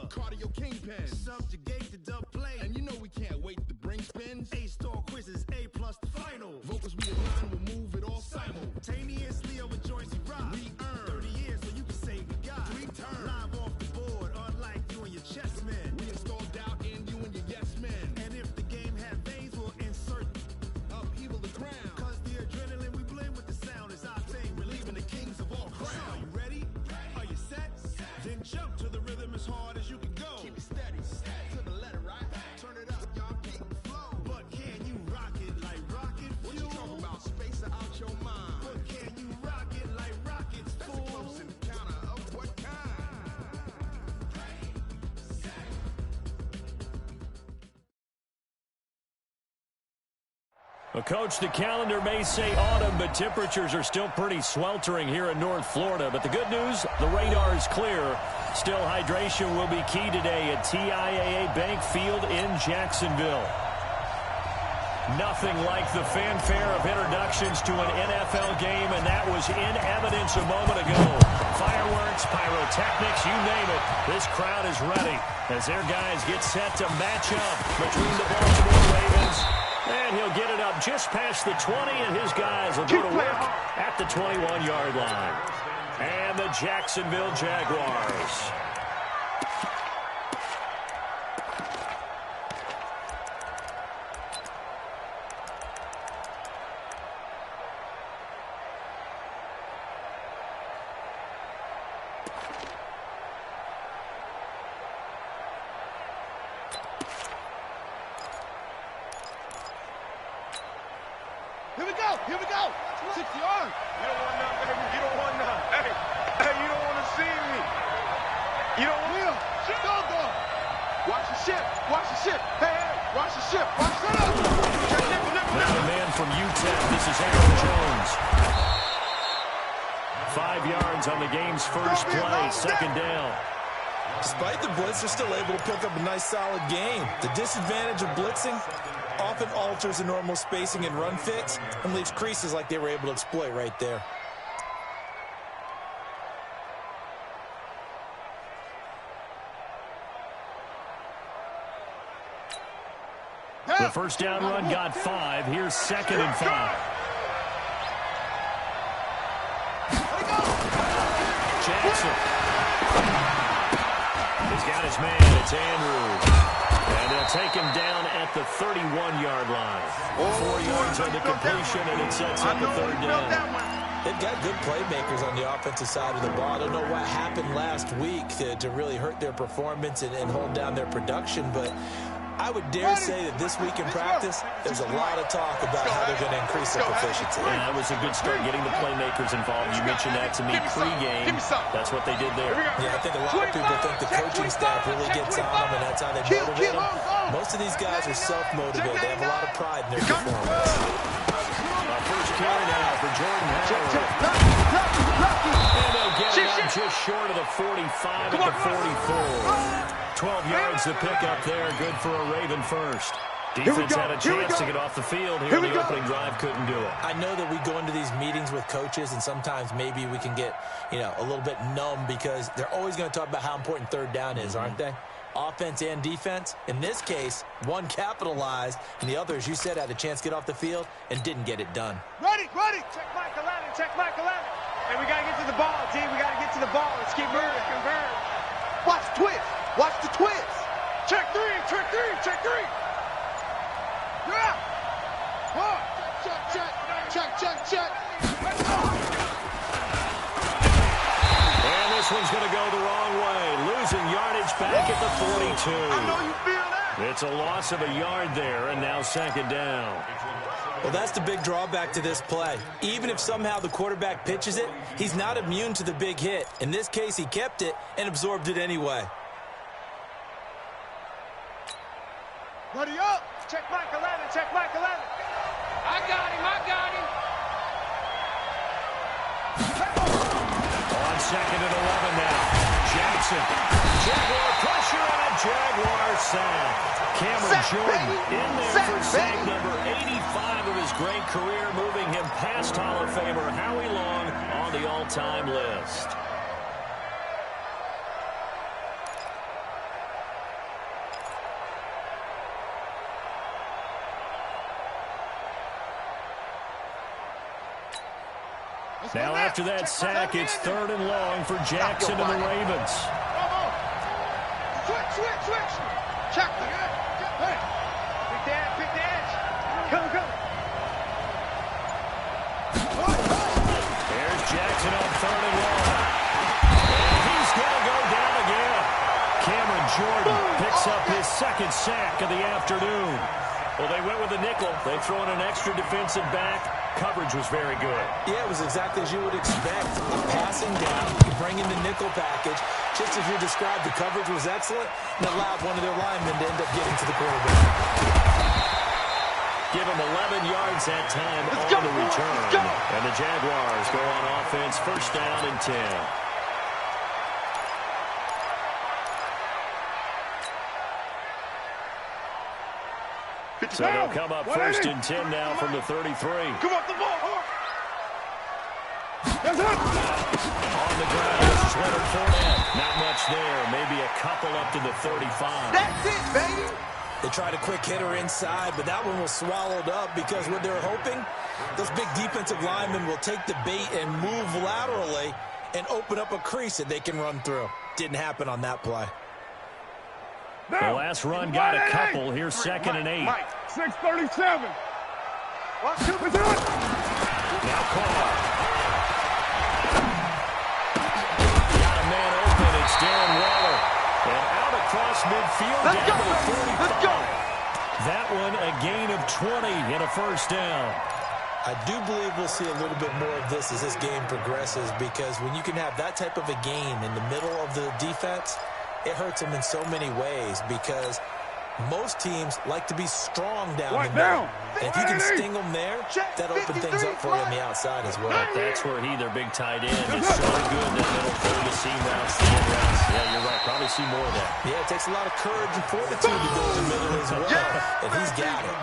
cardio kingpin. Subjugate the dub play. And you know we can't wait to bring spins. A-star quizzes, A+ the final. Vocals we align, we'll move it all simultaneously over joints we rock. We earn 30 years so you can say we got 3 turns. Live off the board, unlike you and your chess men. We install doubt in you and your yes men. And if the game had veins, we'll insert upheaval the crown. Cause the adrenaline we blend with the sound is our thing. Relieving the kings of all crowns. Are you ready? Are you set? Then jump to the rhythm as hard as you can go. Keep it steady, to the letter, right? Turn it up, y'all keep the flow. But can you rock it like rocket fuel? What you talking about? Space out your mind. But can you rock it like rockets, fool? That's a close encounter of what kind? Well, Coach, the calendar may say autumn, but temperatures are still pretty sweltering here in North Florida. But the good news, the radar is clear. Still, hydration will be key today at TIAA Bank Field in Jacksonville. Nothing like the fanfare of introductions to an NFL game, and that was in evidence a moment ago. Fireworks, pyrotechnics, you name it. This crowd is ready as their guys get set to match up between the Baltimore Ravens. And he'll get it up just past the 20, and his guys will go to work at the 21-yard line. And the Jacksonville Jaguars. Here we go. 6 yards. You don't want none, baby. You don't want none. Hey, you don't want to see me. You don't want to. Go. Watch the ship. Hey, watch the ship. Watch the ship. Now the man from UTEP, this is Aaron Jones. 5 yards on the game's first play, second down. Despite the blitz, they're still able to pick up a nice, solid gain. The disadvantage of blitzing often alters the normal spacing and run fits and leaves creases like they were able to exploit right there. The first down run got 5. Here's 2nd and 5. Jackson. He's got his man. It's Andrews. And they'll take him down at the 31-yard line. 4 yards on the completion, and it sets up a third down. They've got good playmakers on the offensive side of the ball. I don't know what happened last week to really hurt their performance and hold down their production, but I would dare say that this week in practice, there's a lot of talk about how they're going to increase their proficiency. Yeah, that was a good start getting the playmakers involved. You mentioned that to me pregame. That's what they did there. Yeah, I think a lot of people think the coaching staff really gets on them, and that's how they motivate them. Most of these guys are self-motivated. They have a lot of pride in their performance. First carry now for Jordan Howard. And they'll get it up just short of the 45 at the 44. 12 yards to pick up there. Good for a Raven first. Defense had a chance to get off the field here. The opening drive couldn't do it. I know that we go into these meetings with coaches, and sometimes maybe we can get, a little bit numb because they're always going to talk about how important third down is, aren't they? Offense and defense. In this case, one capitalized, and the other, as you said, had a chance to get off the field and didn't get it done. Ready. Check Mike 11. Hey, we got to get to the ball, team. We got to get to the ball. Let's keep moving. Convert. Watch the twist. Check three. Yeah. Check. And this one's going to go the wrong way. Losing yardage back at the 42. I know you feel that. It's a loss of a yard there, and now 2nd down. Well, that's the big drawback to this play. Even if somehow the quarterback pitches it, he's not immune to the big hit. In this case, he kept it and absorbed it anyway. Buddy up. Check Mike 11. I got him. On 2nd and 11 now. Jackson. Jaguar pressure and a Jaguar sack. Cameron Jordan in there for sack number 85 of his great career, moving him past Hall of Famer Howie Long on the all-time list. Now after that sack, it's 3rd and long for Jackson and the Ravens. Switch. Check. Hey. Pick the edge. Go. There's Jackson on 3rd and long. And he's going to go down again. Cameron Jordan picks up his 2nd sack of the afternoon. Well, they went with a nickel. They throw in an extra defensive back. Coverage was very good. Yeah, it was exactly as you would expect. A passing down, you bring in the nickel package. Just as you described, the coverage was excellent and allowed one of their linemen to end up getting to the quarterback. Give him 11 yards that time on the return. And the Jaguars go on offense, 1st down and 10. So they'll come up 1st and 10 now from the 33. Come off the ball. On the ground, this is Leonard Fournette. Not much there. Maybe a couple up to the 35. That's it, baby. They tried a quick hitter inside, but that one was swallowed up because what they're hoping, those big defensive linemen will take the bait and move laterally and open up a crease that they can run through. Didn't happen on that play. The last run got a couple. Here's 2nd and 8. Mike, 6:37. Now Carr. Got a man open. It's Darren Waller. And out across midfield down to the 45. Let's go. That one a gain of 20 and a 1st down. I do believe we'll see a little bit more of this as this game progresses because when you can have that type of a gain in the middle of the defense, it hurts them in so many ways because most teams like to be strong down the middle. And if you can sting them there, that opens things up for you on the outside as well. That's where their big tight end, is so good that middle throw the seam routes, the in routes. Yeah, you're right. Probably see more of that. Yeah, it takes a lot of courage and fortitude to go in the middle as well. And he's got it.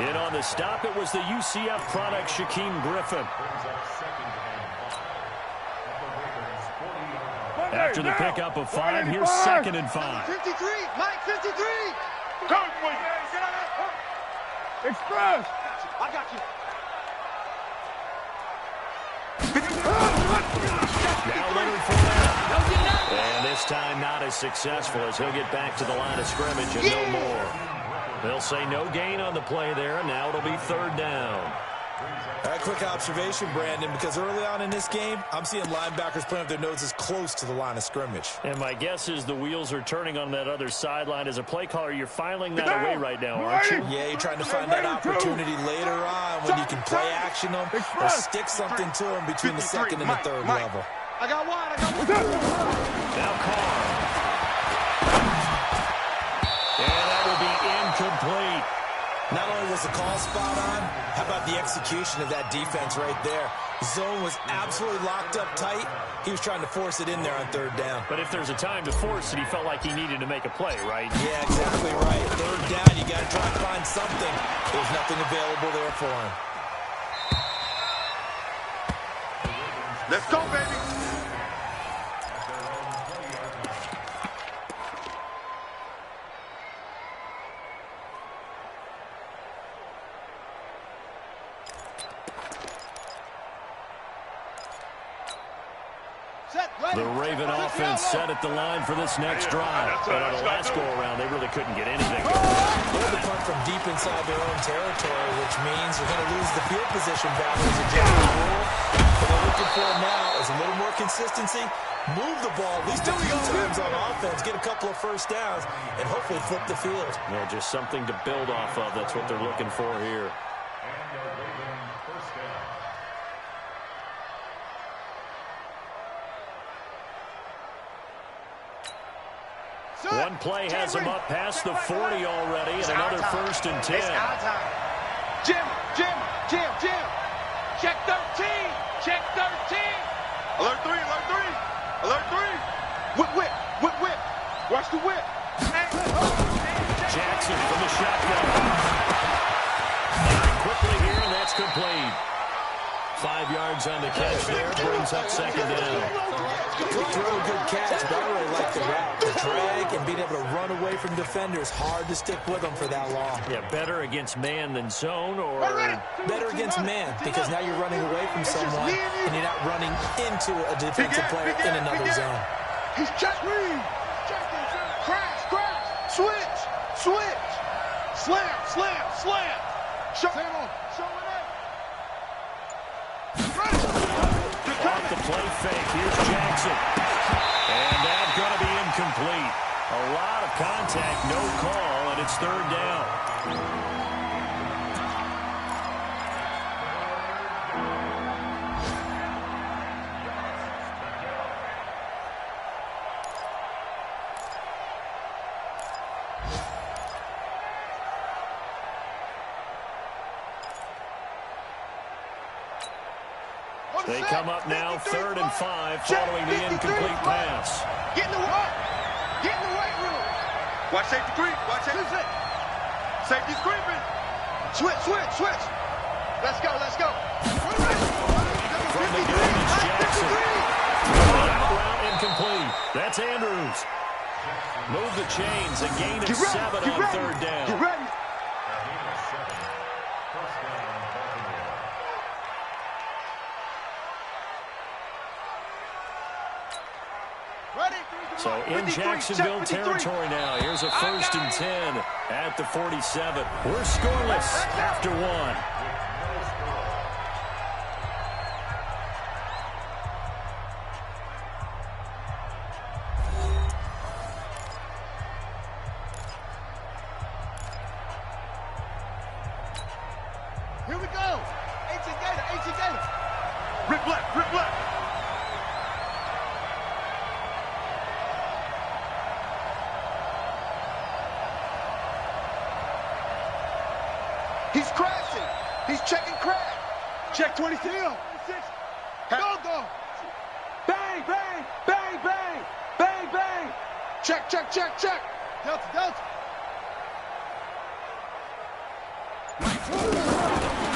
In on the stop, it was the UCF product, Shaquem Griffin. After the pickup of 5, here's 2nd and 5. 53, Mike, 53. Come on, Express. I got you. Now Leonard Fournette. And this time not as successful as he'll get back to the line of scrimmage and no more. They'll say no gain on the play there, and now it'll be 3rd down. A quick observation, Brandon, because early on in this game, I'm seeing linebackers putting up their noses close to the line of scrimmage. And my guess is the wheels are turning on that other sideline. As a play caller, you're filing that away right now, aren't you? Yeah, you're trying to find that opportunity later on when you can play action them or stick something to them between the 2nd and the 3rd level. I got one. Now Carr. And that will be incomplete. Not only was the call spot on, how about the execution of that defense right there? Zone was absolutely locked up tight. He was trying to force it in there on 3rd down. But if there's a time to force it, he felt like he needed to make a play, right? Yeah, exactly right. 3rd down, you got to try to find something. There's nothing available there for him. Let's go, baby. The Raven offense set at the line for this next drive. But on the last go-around, they really couldn't get anything going. They're the punt from deep inside their own territory, which means they're going to lose the field position battle as a general rule. What they're looking for now is a little more consistency, move the ball at least a few times on offense, get a couple of 1st downs, and hopefully flip the field. Yeah, just something to build off of. That's what they're looking for here. One play has him up past the 40 already, and another 1st and 10. It's our time. Jim. Check 13. Alert 3. Whip. Watch the whip. Jackson from the shotgun. Quickly here, and that's complete. 5 yards on the catch there, brings up 2nd down. Good throw, good catch, but I really like the route. drag and being able to run away from defenders, hard to stick with them for that long. Yeah, better against man than zone, or better against man, because now you're running away from someone and you're not running into a defensive player in another zone. He's check. Crash. Switch. Slam. Show it up. off the play fake. Here's Jackson. And that's going to be incomplete. A lot of contact, no call, and it's third down. They come up now, 3rd and 5, following the incomplete pass. Get in the right room. Watch safety creep. Safety's creeping. Switch. Let's go. From the gun, it's Jackson. Out route incomplete. That's Andrews. Move the chains. A gain of 7 on 3rd down. Get ready. So in Jacksonville territory now. Here's a 1st and 10 at the 47. We're scoreless after 1. Here we go. 18 Gator. Rip left. He's crashing. He's checking crash. Check 23. Go. Bang. Check. Delta.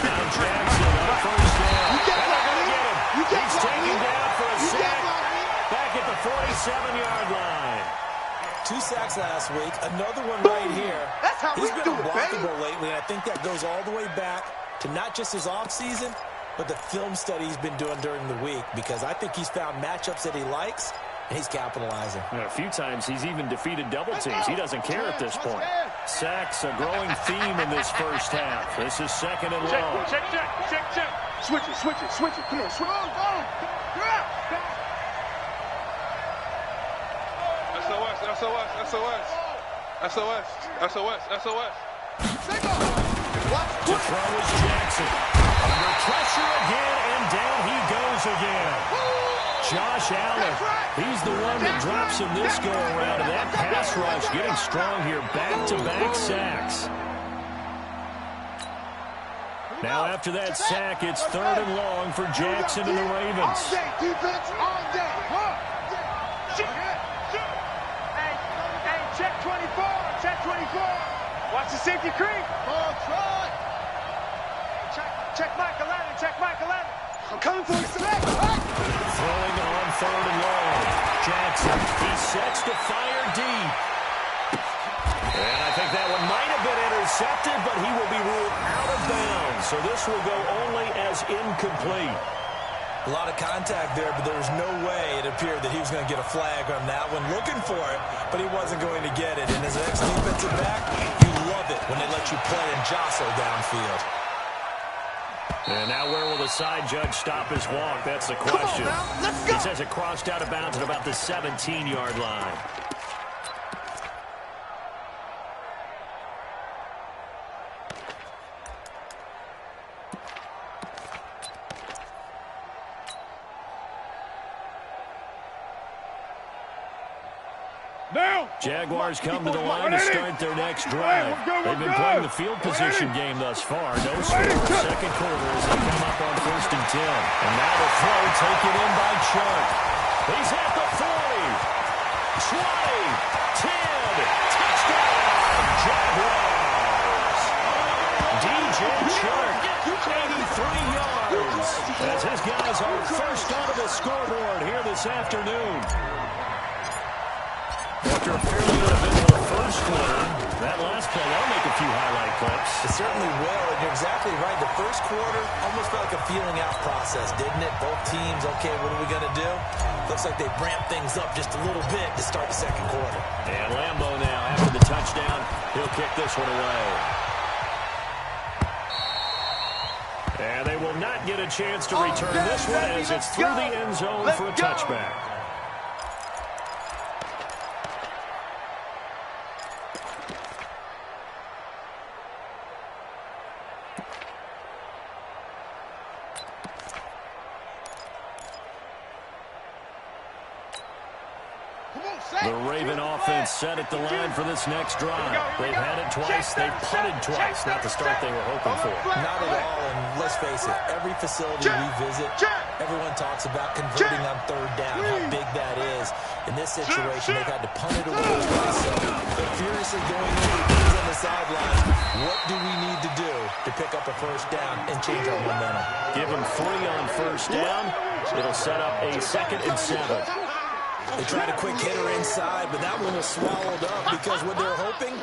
Now Jackson on 1st down. He's taken down for a sack. Back at the 47-yard line. 2 sacks last week, another one right here. That's how He's we been do it, unblockable baby. lately, and I think that goes all the way back to not just his offseason, but the film study he's been doing during the week, because I think he's found matchups that he likes, and he's capitalizing. A few times he's even defeated double teams. He doesn't care at this point. Sacks, a growing theme in this first half. This is 2nd and long. Check. Switch it. Come on, switch. Go. SOS. To throw is Jackson. Under pressure again, and down he goes again. Josh Allen, he's the one that drops him this go-around. And that pass rush getting strong here. Back-to-back sacks. Now after that sack, it's 3rd and long for Jackson and the Ravens. All day, defense, all day. Hey, check 24. Watch the safety creep. Try. Check Mike 11. I'm coming for you, select. Throwing on 3rd and long. Jackson, he sets to fire deep. And I think that one might have been intercepted, but he will be ruled out of bounds. So this will go only as incomplete. A lot of contact there, but there was no way it appeared that he was going to get a flag on that one. Looking for it, but he wasn't going to get it. And as an ex-defensive back, you love it when they let you play and jostle downfield. And now where will the side judge stop his walk? That's the question. Let's go. He says it crossed out of bounds at about the 17-yard line. Jaguars come to the line to start their next drive. They've been playing the field position game thus far. No score. 2nd quarter as they come up on 1st and 10. And now the throw taken in by Chuck. He's at the 40. 20. 10. Touchdown. Jaguars. DJ Chuck. 83 yards. As his guys are first onto the scoreboard here this afternoon. after a fairly uneventful first quarter. That last play, that'll make a few highlight clips. It certainly will, and you're exactly right. The first quarter almost felt like a feeling out process, didn't it? Both teams, okay, what are we going to do? Looks like they ramped things up just a little bit to start the second quarter. And Lambo now, after the touchdown, he'll kick this one away. And they will not get a chance to return this one as it's through the end zone for a touchback. The Raven offense set at the line for this next drive. They've had it twice. They've punted twice. Not the start they were hoping for. Not at all, and let's face it, every facility we visit, everyone talks about converting on third down, how big that is. In this situation, they've had to punt it away twice, so they're furiously going over the things on the sidelines. What do we need to do to pick up a first down and change our momentum? Give them 3 on first down. It'll set up a 2nd and 7. They tried a quick hitter inside, but that one was swallowed up because what they're hoping,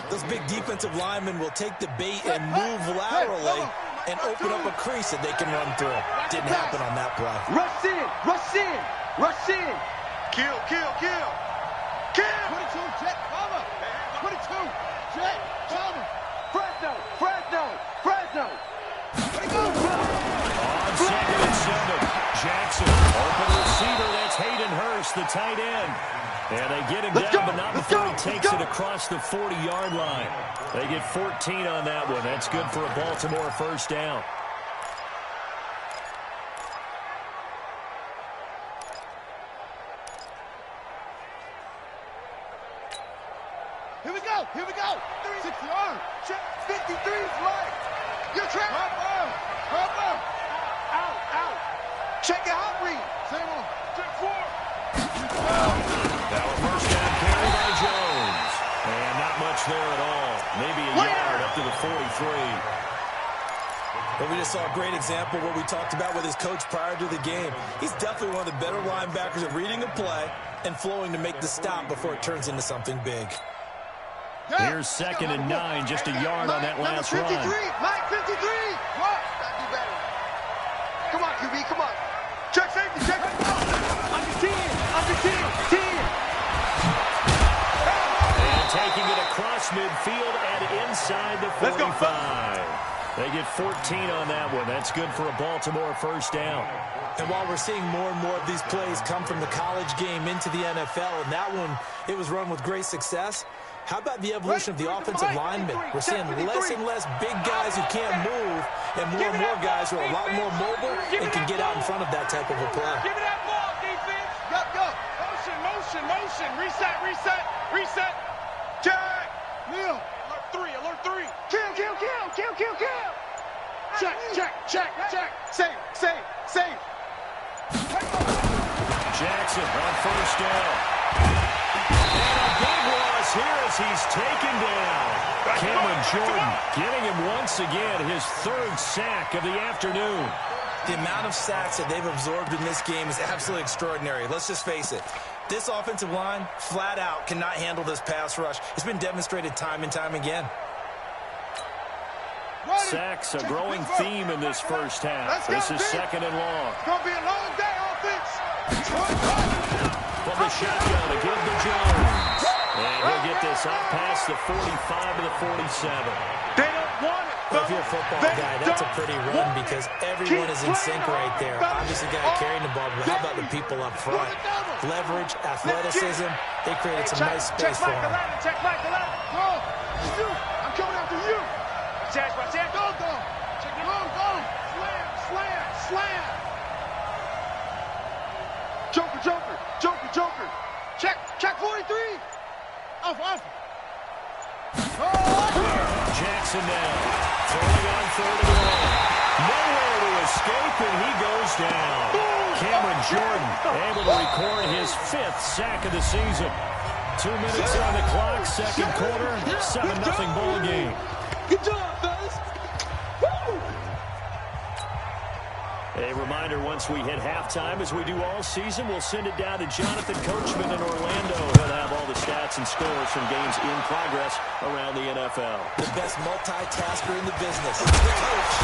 those big defensive linemen will take the bait and move laterally and open up a crease that they can run through. Didn't happen on that play. Rush in, rush in, rush in. Kill, kill, kill. Kill. 22, Jet, cover. 22, Jet, cover. Fresno, Fresno, Fresno. On 2nd and 7. Jackson, open receiver, that's Hayden Hurst, the tight end. And they get him down, but not before he takes it across the 40-yard line. They get 14 on that one. That's good for a Baltimore first down. Here we go, here we go. 60 yard. 53 is right. You're trapped. Hopper. Out, out. Check it out, read. Same one. Check 4. That was first down carry by Jones. And not much there at all. Maybe a yard up to the 43. But we just saw a great example of what we talked about with his coach prior to the game. He's definitely one of the better linebackers at reading a play and flowing to make the stop before it turns into something big. Here's 2nd and 9, just a yard on that last run. Mike 53. What? Gotta do better. Come on, QB, come on. Check safety, check. Under 10, under 10, 10. And taking it across midfield and inside the 45. They get 14 on that one. That's good for a Baltimore first down. And while we're seeing more and more of these plays come from the college game into the NFL, and that one, it was run with great success, how about the evolution of the offensive linemen? We're seeing less and less big guys who can't move and more guys who are a lot more mobile and can get out in front of that type of a play. Give me that ball, defense. Go. Motion, motion, motion. Reset, reset, reset. Jack. Neil. Alert 3. Kill. Check. Save. Jackson on first down. And a big loss here as he's taken down. Cameron Jordan getting him once again his 3rd sack of the afternoon. The amount of sacks that they've absorbed in this game is absolutely extraordinary. Let's just face it. This offensive line, flat out, cannot handle this pass rush. It's been demonstrated time and time again. Sacks, a growing theme in this first half. This is 2nd and long. It's going to be a long day, offense. From the shotgun to give to Jones. And he'll get this up past the 45 to the 47. They don't want it. Well, if you're a football guy, that's a pretty run because everyone is in sync right there. Obviously, the guy carrying the ball, but how about the people up front? Leverage, athleticism, they created some nice space for him. Check Mike, the ladder. Go. You. I'm coming after you. Jags, watch that. Go. Check it out. Go. Slam. Joker. Check 43. Off. Jackson now. Throwing on 3rd and long. Nowhere to escape, and he goes down. Cameron Jordan able to record his 5th sack of the season. 2 minutes on the clock, 2nd quarter, 7-0 ball game. Good job, fellas. A reminder, once we hit halftime, as we do all season, we'll send it down to Jonathan Coachman in Orlando. He'll have all the stats stats and scores from games in progress around the NFL. The best multitasker in the business. It's the coach.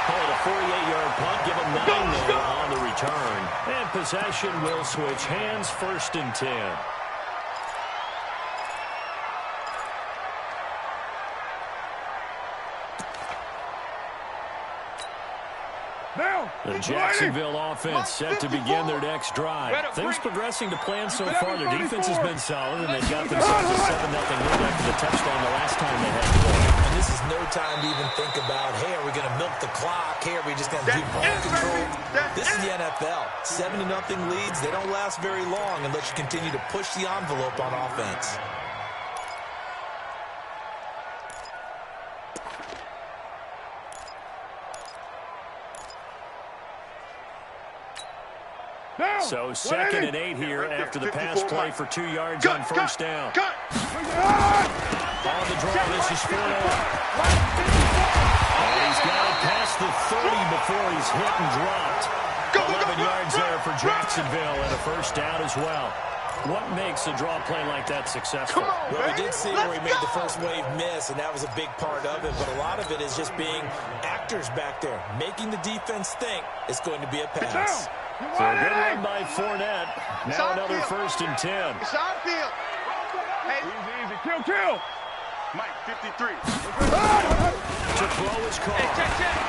A 48-yard punt, give him 9 there on the return. And possession will switch hands, 1st and 10. The Jacksonville offense set to begin their next drive. Things progressing to plan so far. Their defense has been solid, and they've got themselves a 7-0 lead after the touchdown the last time they had the ball. And this is no time to even think about, hey, are we going to milk the clock? Hey, are we just going to do ball control? This is the NFL. 7-0 leads, they don't last very long unless you continue to push the envelope on offense. So 2nd and 8 here after the pass play for 2 yards on 1st down. On the draw, this is 4-0. And he's got it past the 30 before he's hit and dropped. 11 yards there for Jacksonville and a 1st down as well. What makes a draw play like that successful? Well, we did see where he made the first wave miss, and that was a big part of it. But a lot of it is just being actors back there, making the defense think it's going to be a pass. So a good run by Fournette. Now another 1st and 10. It's on field. Hey. Easy. Kill. Mike, 53. To throw his call. Hey, check.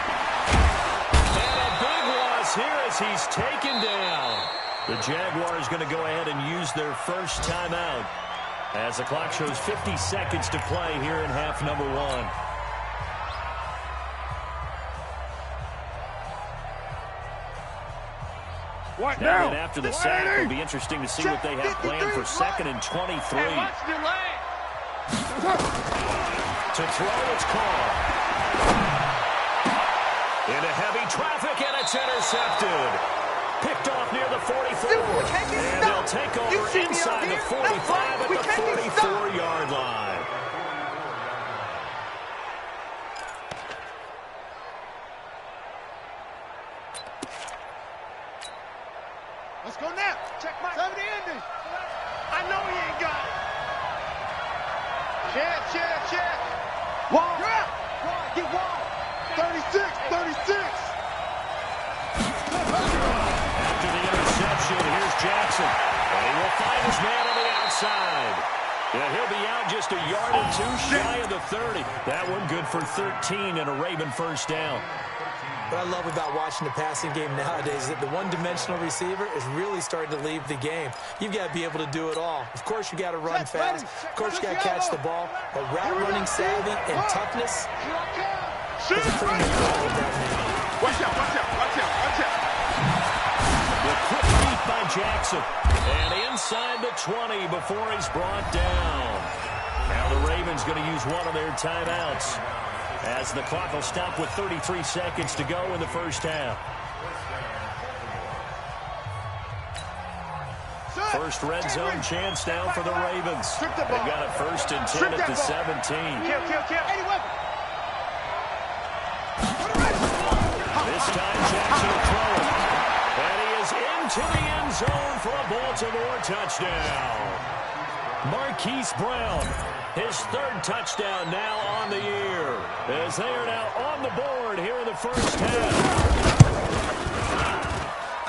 And a big loss here as he's taken down. The Jaguars going to go ahead and use their first timeout as the clock shows 50 seconds to play here in half number 1. Now, and after the sack, it'll be interesting to see what they have planned for 2nd and 23. Hey, watch the lane. To throw, it's called. Into heavy traffic, and it's intercepted. Picked off near the 44. And they'll take over inside the 45 at the 44-yard line. Let's go now. Check my 70 ending. I know he ain't got it. Check. Wall. Get wall. 36. After the interception, here's Jackson. And he will find his man on the outside. Yeah, he'll be out just a yard or two shy of the 30. That one good for 13 and a Raven 1st down. What I love about watching the passing game nowadays is that the one-dimensional receiver is really starting to leave the game. You've got to be able to do it all. Of course, you got to run fast. Of course, you got to catch the ball. But route running savvy and toughness is a premium with that man. Watch out. The quick beat by Jackson. And inside the 20 before he's brought down. Now the Ravens going to use one of their timeouts, as the clock will stop with 33 seconds to go in the 1st half. First red zone chance now for the Ravens. They've got a 1st and 10 at the 17. Kill. This time Jackson will throw it. And he is into the end zone for a Baltimore touchdown. Marquise Brown, his 3rd touchdown now on the year, as they are now on the board here in the 1st half.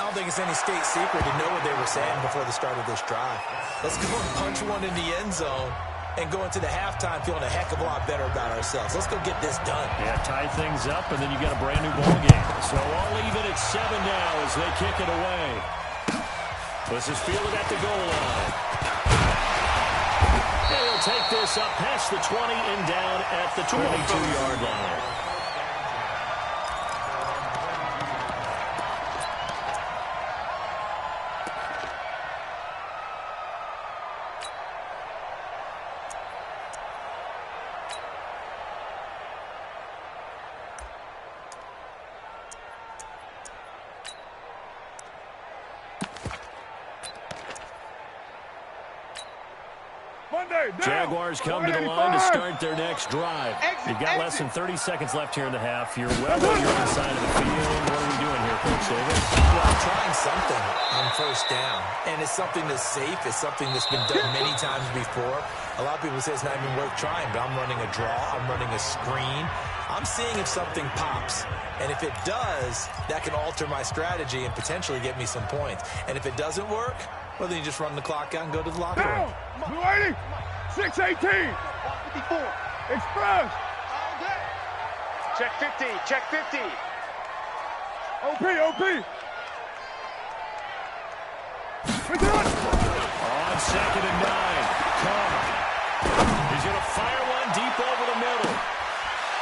I don't think it's any state secret to know what they were saying before the start of this drive. Let's go and punch one in the end zone and go into the halftime feeling a heck of a lot better about ourselves. Let's go get this done. Yeah, tie things up, and then you got a brand new ball game. So all even at 7 now as they kick it away. This is fielded at the goal line. And he'll take this up past the 20 and down at the 22-yard line. Jaguars come to the line to start their next drive. You've got less than 30 seconds left here in the half. You're well on your own side of the field. What are we doing here, Coach? David? Well, I'm trying something on first down, and it's something that's safe. It's something that's been done many times before. A lot of people say it's not even worth trying, but I'm running a draw. I'm running a screen. I'm seeing if something pops, and if it does, that can alter my strategy and potentially get me some points. And if it doesn't work, well, then you just run the clock out and go to the locker room. Blue 80, 618, 54, Express. Check 50, check 50. OP, OP. On 2nd and 9, Cohen. He's going to fire one deep over the middle.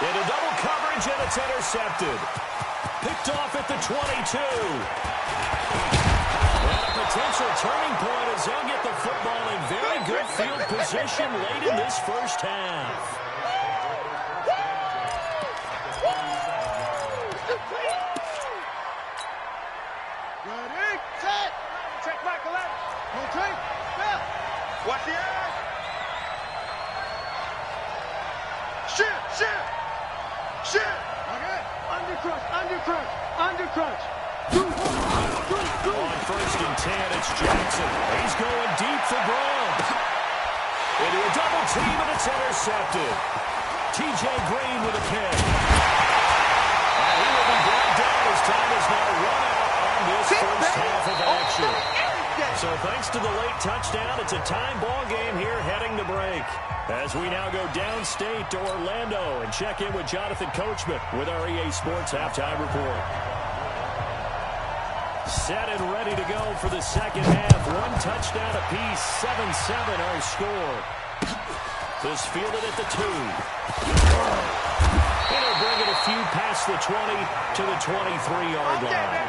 Into double coverage, and it's intercepted. Picked off at the 22. And a potential turning point as they'll get the football in very good field position late in this first half. Ready, set. Check back 11. Rotate, step. Watch the edge. Shift, shift. Shift. Okay. Undercrunch, undercrunch, undercrunch. On 1st and 10, it's Jackson. He's going deep for Brown. Into a double team, and it's intercepted. T.J. Green with a pick. And he will be brought down as time is now run out on this first half of action. So thanks to the late touchdown, it's a time ball game here heading to break. As we now go downstate to Orlando and check in with Jonathan Coachman with our EA Sports Halftime Report. Set and ready to go for the second half. One touchdown apiece, 7-7 our score. This fielded at the 2. And they'll bring it a few past the 20 to the 23-yard line.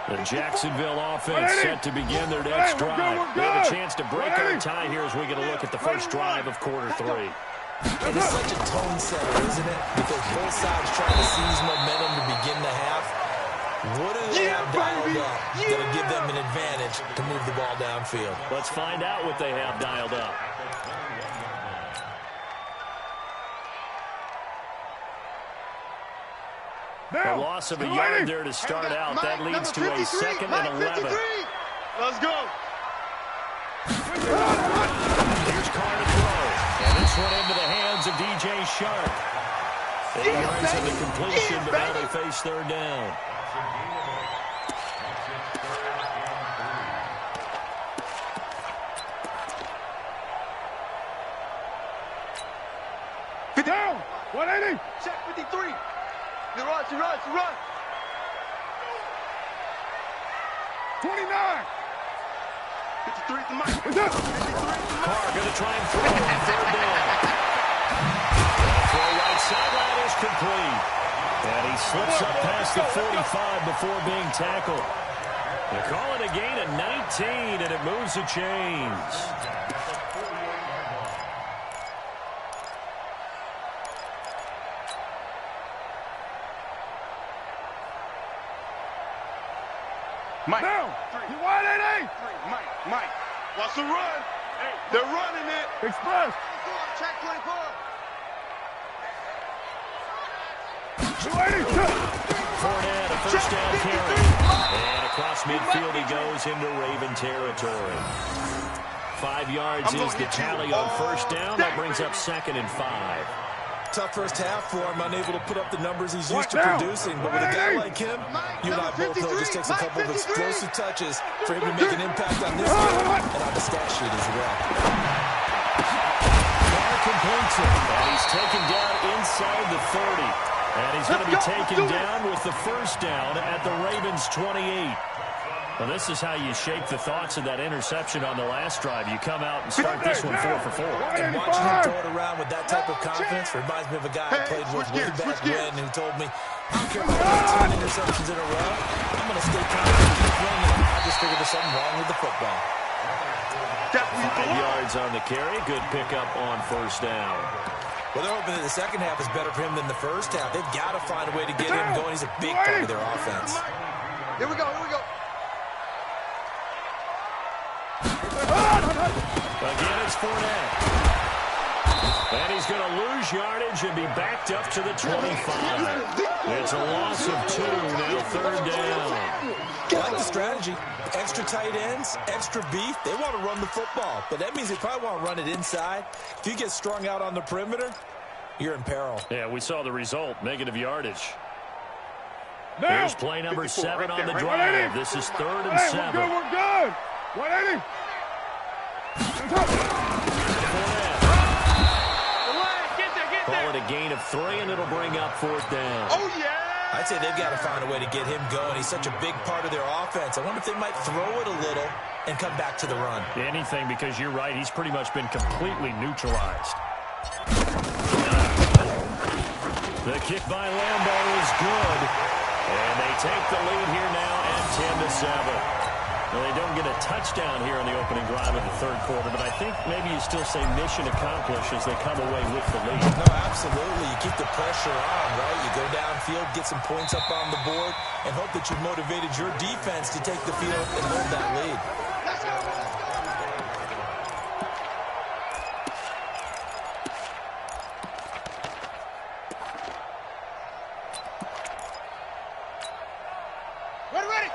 The Jacksonville offense set to begin their next drive. They have a chance to break our tie here as we get a look at the first drive of quarter 3. And it's such a tone setter, isn't it? Because both sides trying to seize momentum to begin the half. What do they have dialed up that'll give them an advantage to move the ball downfield? Let's find out what they have dialed up. A loss of a yard there to start out. That leads to a 2nd and 11. Let's go. Here's Carr to throw. And this one into the hands of DJ Sharp. He yards on the completion, but now they face 3rd down. Down, 180. Check 53. You run, you run, you run. 29. 53 to Mike. Carr going to try and throw on 3rd down. Throw right sideline is complete. And he slips up past the 45 before being tackled. They call it a gain of 19, and it moves the chains. Mike. Down. You 180. Mike. What's the run? They're running it. Express. Check 24. 280. Fournette, a first down carry. And across midfield he goes into Raven territory. 5 yards is the tally on first down. That brings up 2nd and 5. Tough first half for him, unable to put up the numbers he's used to producing. But with a guy like him, you and I both know it just takes a couple of explosive touches for him to make an impact on this game and on the stat sheet as well. Carr completes it, and he's taken down inside the 30. And he's going to be taken down with the first down at the Ravens' 28. Well, this is how you shape the thoughts of that interception on the last drive. You come out and start this one 4 for 4. And watching him throw it around with that type of confidence reminds me of a guy I played with way back when who told me, I don't care if I have 10 interceptions in a row, I'm going to stay confident, keep running. I just figured there's something wrong with the football. 5 yards on the carry. Good pickup on first down. Well, they're hoping that the second half is better for him than the first half. They've got to find a way to get him going. He's a big part of their offense. Here we go, here we go. Again, it's Fournette. And he's going to lose yardage and be backed up to the 25. It's a loss of 2, now third down. I like the strategy. Extra tight ends, extra beef. They want to run the football, but that means they probably want to run it inside. If you get strung out on the perimeter, you're in peril. Yeah, we saw the result, negative yardage. Now, here's play number 7 on the right drive. This is 3rd and 7. We're good. 180. Call it a gain of 3, and it'll bring up 4th down. Oh, yeah. I'd say they've got to find a way to get him going. He's such a big part of their offense. I wonder if they might throw it a little and come back to the run. Anything, because you're right. He's pretty much been completely neutralized. The kick by Lambeau is good. And they take the lead here now at 10-7. Well, they don't get a touchdown here on the opening drive of the third quarter, but I think maybe you still say mission accomplished as they come away with the lead. No, absolutely. You keep the pressure on, right? You go downfield, get some points up on the board, and hope that you've motivated your defense to take the field and hold that lead. Let's go.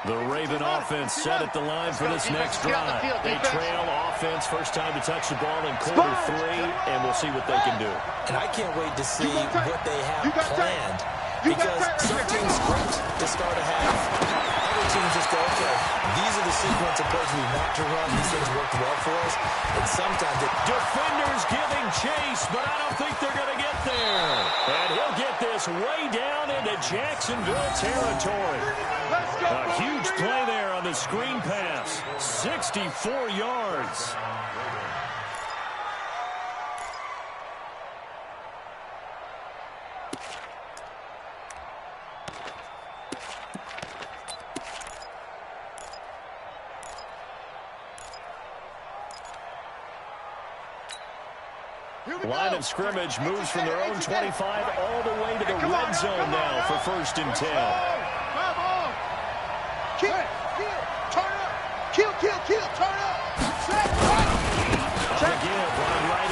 The Raven offense set at the line for this next drive. They trail offense, first time to touch the ball in quarter 3, and we'll see what they can do. And I can't wait to see what they have planned, because some teams sprint to start a half. Other teams just go, okay, these are the sequence of plays we want to run. These things worked well for us. And sometimes defenders giving chase, but I don't think they're going to get there. And he'll get this way down into Jacksonville territory. A huge play there on the screen pass. 64 yards. Line of scrimmage moves from their own 25 all the way to the red zone now for 1st and 10. Kill, turn up. Kill, turn up. Again, Brian Wright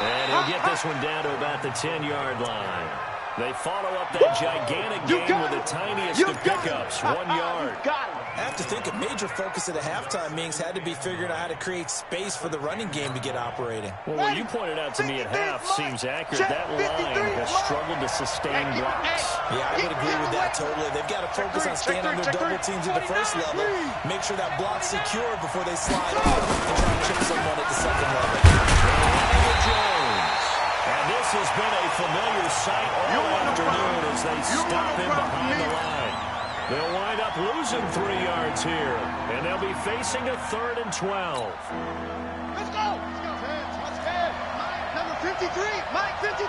and he'll get this one down to about the 10-yard line. They follow up that gigantic gain with the tiniest of pickups, 1 yard. I have to think a major focus at the halftime meetings had to be figuring out how to create space for the running game to get operating. Well, what you pointed out to me at half seems accurate. That line has struggled to sustain blocks. Yeah, I would agree with that totally. They've got to focus on staying on their double teams at the first level, make sure that block's secured before they slide off and try to chip someone at the second level. And this has been a familiar sight all afternoon as they stop him behind the line. They'll wind up losing 3 yards here, and they'll be facing a 3rd and 12. Let's go. Let's go. Number 53. Mike 53.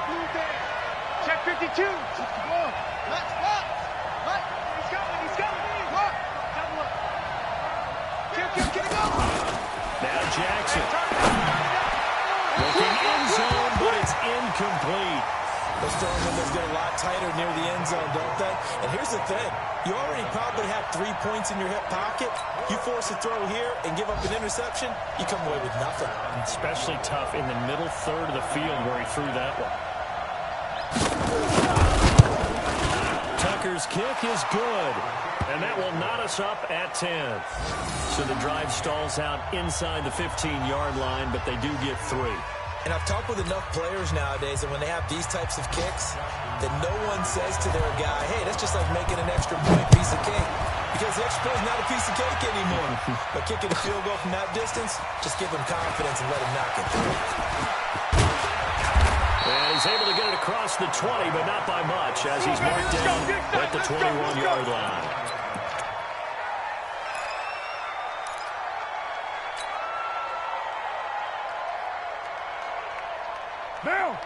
Move there. Check 52. Let's go. Mike. He's coming. What? Double up. Get it go. Now Jackson. Looking end zone, but it's incomplete. Those throwing windows get a lot tighter near the end zone, don't they? And here's the thing. You already probably have 3 points in your hip pocket. You force a throw here and give up an interception, you come away with nothing. Especially tough in the middle third of the field where he threw that one. Tucker's kick is good. And that will knot us up at 10. So the drive stalls out inside the 15-yard line, but they do get 3. And I've talked with enough players nowadays that when they have these types of kicks, that no one says to their guy, hey, that's just like making an extra point piece of cake. Because the extra point is not a piece of cake anymore. But kicking a field goal from that distance, just give him confidence and let him knock it through. And he's able to get it across the 20, but not by much, as he's marked down at the 21-yard line.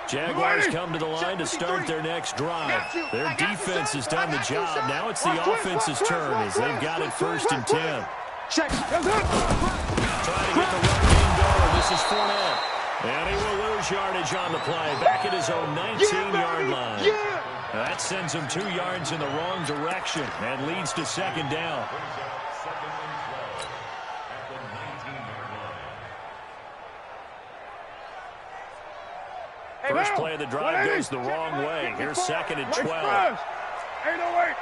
Jaguars come to the line to start their next drive. Their defense has done the job. Now it's the offense's turn as they've got it 1st and 10. Check. Trying to get the run game going. This is Fournette. And he will lose yardage on the play. Back at his own 19-yard line. That sends him 2 yards in the wrong direction and leads to 2nd down. First play of the drive goes the wrong way. Here's 2nd and 12. 808.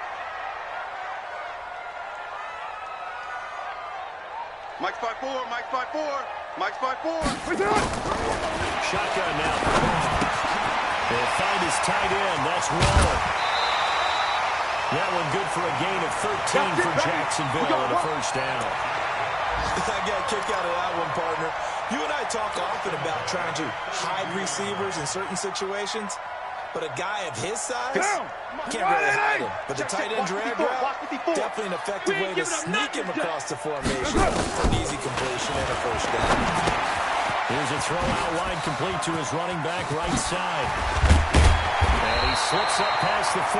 Mike's 5-4, Mike's 5-4, Mike's 5-4. Shotgun now. They'll find his tight end. That's Waller. That one good for a gain of 13 for Jacksonville and a first down. I got a kick out of that one, partner. You and I talk often about trying to hide receivers in certain situations, but a guy of his size can't really hide him. But the tight end drag route, definitely an effective way to sneak him across the formation for an easy completion and a first down. Here's a throw out wide complete to his running back right side. And he slips up past the 45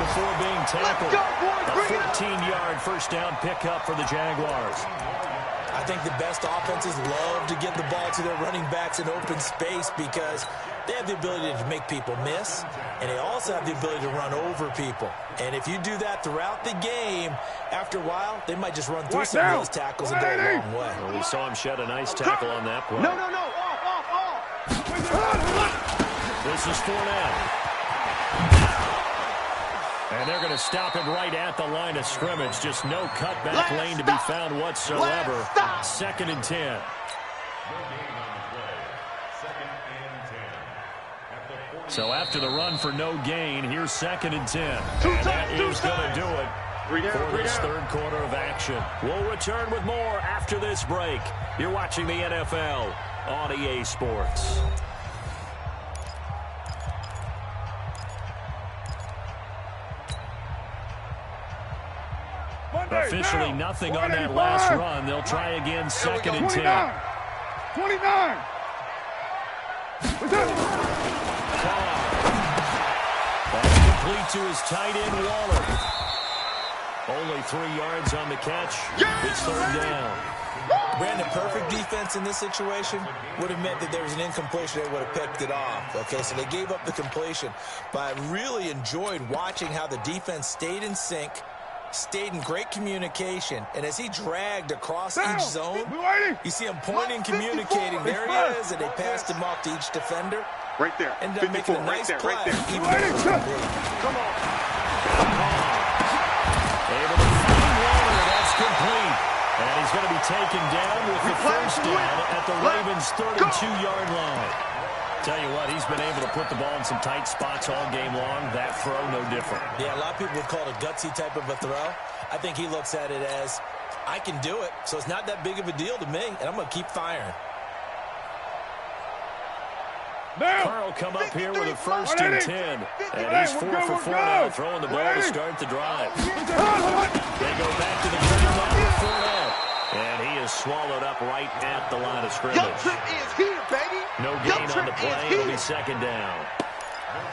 before being tackled. A 14-yard first down pickup for the Jaguars. I think the best offenses love to get the ball to their running backs in open space because they have the ability to make people miss, and they also have the ability to run over people. And if you do that throughout the game, after a while, they might just run through some of those tackles and go a long way. Well, we saw him shed a nice tackle on that play. No, off. This is Fournette. And they're going to stop him right at the line of scrimmage. Just no cutback lane to be found whatsoever. 2nd and 10. So after the run for no gain, here's 2nd and 10. And that is going to do it for this third quarter of action. We'll return with more after this break. You're watching the NFL on EA Sports. Officially nothing on that last run. They'll try again, 2nd and 10. 29. That's complete to his tight end, Waller. Only 3 yards on the catch. It's 3rd down. Brandon, perfect defense in this situation would have meant that there was an incompletion. They would have picked it off. Okay, so they gave up the completion. But I really enjoyed watching how the defense stayed in sync, stayed in great communication, and as he dragged across each zone, you see him pointing, communicating. There he is, and they passed him off to each defender. Right there. Ended up making a nice play. Even though it was complete. Come on. Able to find Waller. That's complete. And he's going to be taken down with the first down at the Ravens' 32-yard line. Tell you what, he's been able to put the ball in some tight spots all game long. That throw, no different. Yeah, a lot of people would call it a gutsy type of a throw. I think he looks at it as, I can do it, so it's not that big of a deal to me, and I'm going to keep firing. Carl come up here with a 1st and 10. And he's 4 for 4 now, throwing the ball to start the drive. They go back to the ground line with Fournette. And he is swallowed up right at the line of scrimmage. Young Trip is here, baby. No gain on the play. It'll be 2nd down.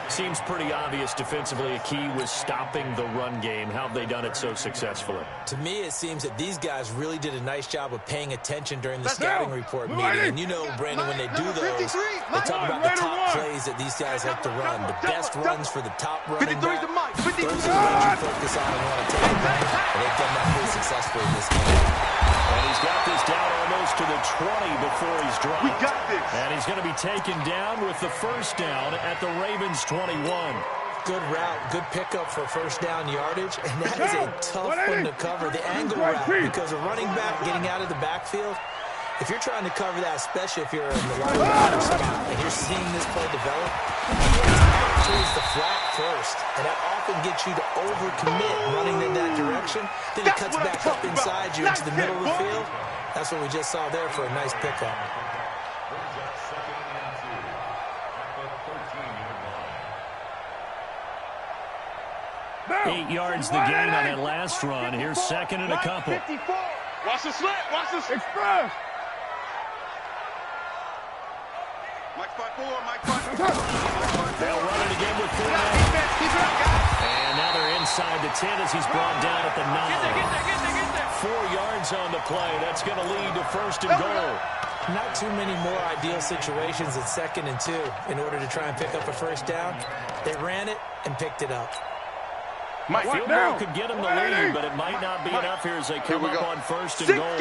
Seems pretty obvious defensively a key was stopping the run game. How have they done it so successfully? To me, it seems that these guys really did a nice job of paying attention during the scouting report meeting. And you know, Brandon, when they do those, they talk about the top plays that these guys like to run. The best runs for the top running back. Those are the runs you focus on and want to take advantage. And they've done that pretty successfully in this game. And he's got this down almost to the 20 before he's dropped. We got this. And he's going to be taken down with the first down at the Ravens' 21. Good route, good pickup for first down yardage, and that is a tough one to cover. The angle route, because a running back getting out of the backfield, if you're trying to cover that, especially if you're in the linebacker spot and you're seeing this play develop, towards the flat first, and that often gets you to overcommit running in that direction. Then it cuts back up inside you into the middle of the field. That's what we just saw there for a nice pickup. Eight yards the gain on that last run. Here's 2nd and a couple. Watch the slant. Watch this. Express. Mike 5-4. Mike 5-4. They'll run it again with Fournette. And now they're inside the 10 as he's brought down at the 9. 4 yards on the play. That's going to lead to 1st and goal. Not too many more ideal situations at 2nd and 2 in order to try and pick up a first down. They ran it and picked it up. Field goal could get them the lead, but it might not be enough here as they come up on 1st and goal.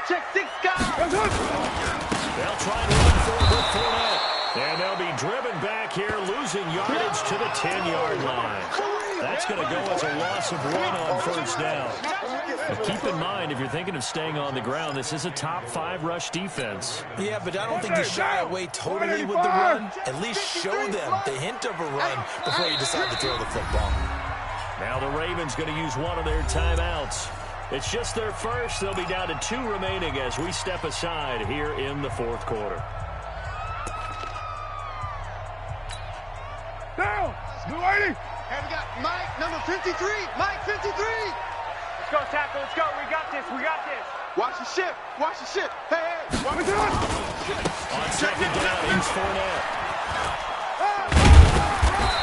Check 6 guys. They'll try and run for it with Fournette. And they'll be driven back yardage to the 10-yard line. That's going to go as a loss of 1 on first down. But keep in mind, if you're thinking of staying on the ground, this is a top-5 rush defense. Yeah, but I don't think you shy away totally with the run. At least show them the hint of a run before you decide to throw the football. Now the Ravens going to use one of their timeouts. It's just their first. They'll be down to 2 remaining as we step aside here in the fourth quarter. Down! Blue 80! And we got Mike, number 53. Mike, 53. Let's go, tackle. Let's go. We got this. We got this. Watch the ship. Watch the ship. Hey, hey. What we doing? On second down, here's Fournette.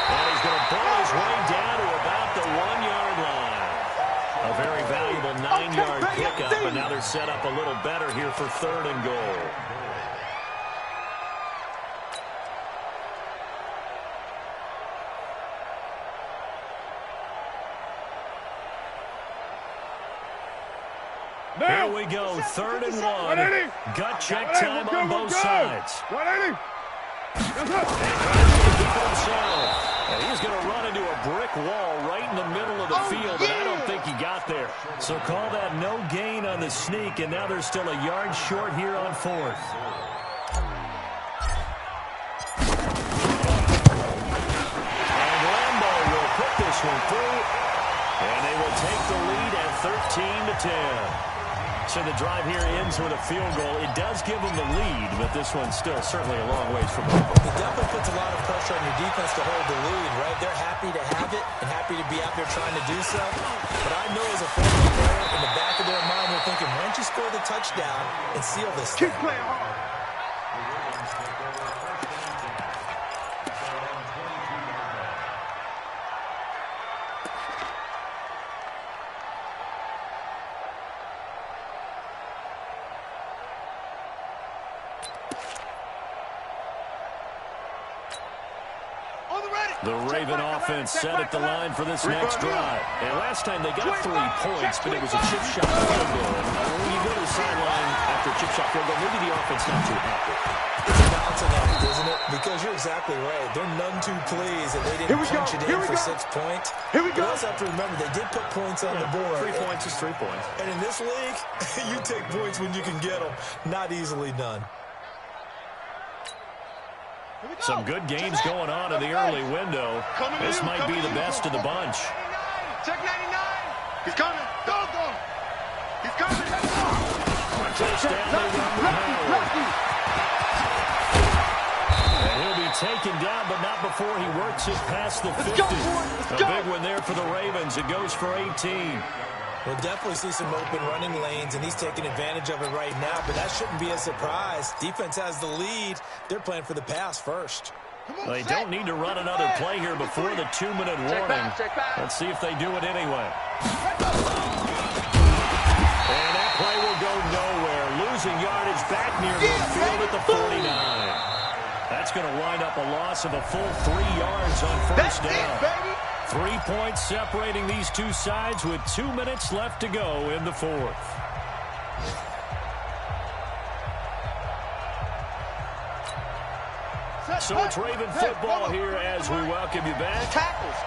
And he's going to pull his way down to about the 1-yard line. A very valuable 9-yard pickup, and now they're set up a little better here for 3rd and goal. Here we go, 3rd and 1. Gut check time on both sides. 180. And he's going to run into a brick wall right in the middle of the field, and I don't think he got there. So call that no gain on the sneak, and now they're still a yard short here on 4th. And Lambo will put this one through, and they will take the lead at 13-10. So the drive here ends with a field goal. It does give them the lead, but this one's still certainly a long ways from over. It definitely puts a lot of pressure on your defense to hold the lead, right? They're happy to have it and happy to be out there trying to do so. But I know as a former player, in the back of their mind, they're thinking, why don't you score the touchdown and seal this thing? Keep playing hard. The Raven offense set at the line for this next drive. And last time they got 3 points, but it was a chip shot field goal. And when you go to the sideline after a chip shot field goal, maybe the offense not too happy. It's a balancing act, isn't it? Because you're exactly right. They're none too pleased that they didn't punch it in for 6 points. Here we go. But also have to remember, they did put points on the board. 3 points is 3 points. And in this league, you take points when you can get them. Not easily done. Some good games going on in the early window. This might be the best of the bunch. Check 99. He's coming. Go, go. He's coming. Touchdown, they run with Howard. And he'll be taken down, but not before he works it past the 50. A big one there for the Ravens. It goes for 18. We'll definitely see some open running lanes, and he's taking advantage of it right now, but that shouldn't be a surprise. Defense has the lead. They're playing for the pass first. They don't need to run another play here before the 2-minute warning. Let's see if they do it anyway. And that play will go nowhere. Losing yardage back near midfield at the 49. That's going to wind up a loss of a full 3 yards on first down. 3 points separating these two sides with 2 minutes left to go in the 4th. So it's Raven football here as we welcome you back.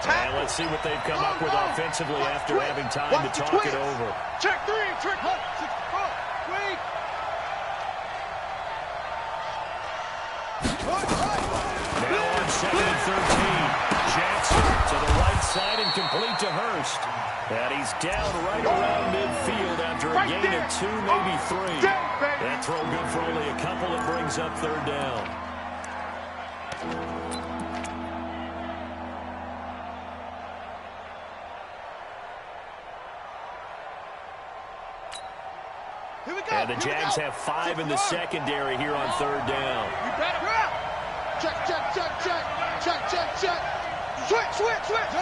And let's see what they've come up with offensively after having time to talk it over. Check 3, check 1, 6, 4, wait. Now on 2nd and 13. Jackson to the right side and complete to Hurst. And he's down right around midfield after a gain of 2, maybe 3. That throw good for only a couple. It brings up 3rd down. And the Jags have 5 in the secondary here on 3rd down. Check, check, check, check. Check, check, check. Switch, switch, switch.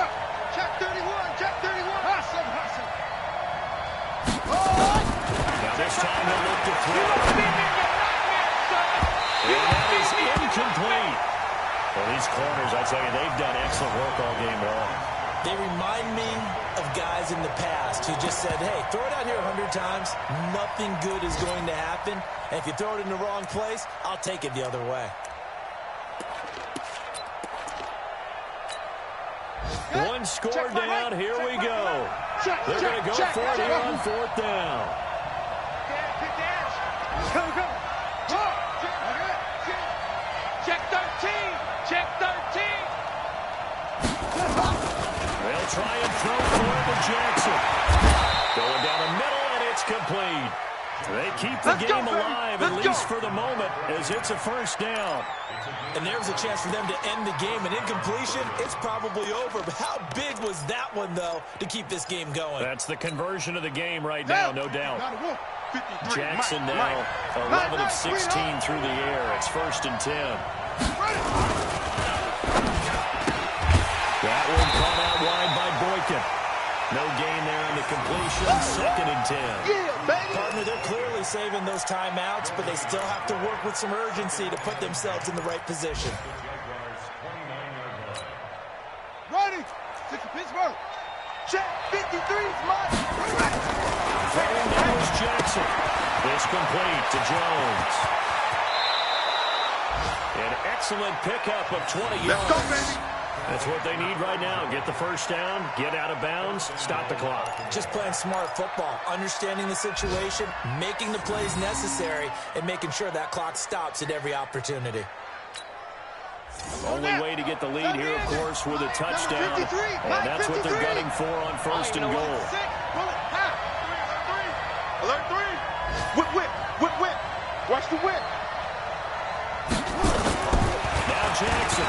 Check 31, check 31. Now this time they'll look to throw. And that is incomplete. Well, these corners, I tell you, they've done excellent work all game long. They remind me of guys in the past who just said, hey, throw it out here 100 times. Nothing good is going to happen. And if you throw it in the wrong place, I'll take it the other way. One score down. Here we go. They're going to go for it here on fourth down. Check 13. Check 13. They'll try and throw for it to Jackson. Going down the middle, and it's complete. They keep the game alive, at least for the moment, as it's a first down. And there's a chance for them to end the game. An incompletion, it's probably over. But how big was that one, though, to keep this game going? That's the conversion of the game right now, no doubt. Jackson now 11 of 16 through the air. It's 1st and 10. That one caught out wide by Boykin. No gain there on the completion. 2nd and 10. Partner, they're clearly saving those timeouts, but they still have to work with some urgency to put themselves in the right position. Ready. 60 Pittsburgh. Check 53 is mine. Throwing down was Jackson. This complete to Jones. An excellent pickup of 20 yards. Let's go, baby. That's what they need right now. Get the first down, get out of bounds, stop the clock. Just playing smart football, understanding the situation, making the plays necessary, and making sure that clock stops at every opportunity. Only way to get the lead here, of course, with a touchdown. And that's what they're gunning for on 1st and goal. Alert 3. Whip, whip, whip, whip. Watch the whip. Now Jackson.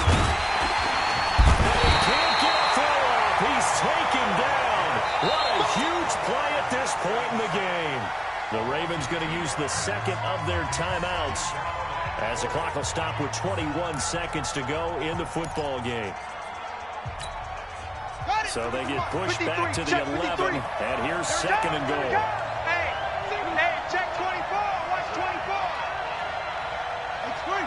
Can't get a throw off. He's taken down. What a huge play at this point in the game. The Ravens going to use the 2nd of their timeouts as the clock will stop with 21 seconds to go in the football game. So they get pushed back to the 11, and here's 2nd and goal. Hey, check 24. Watch 24. It's 3.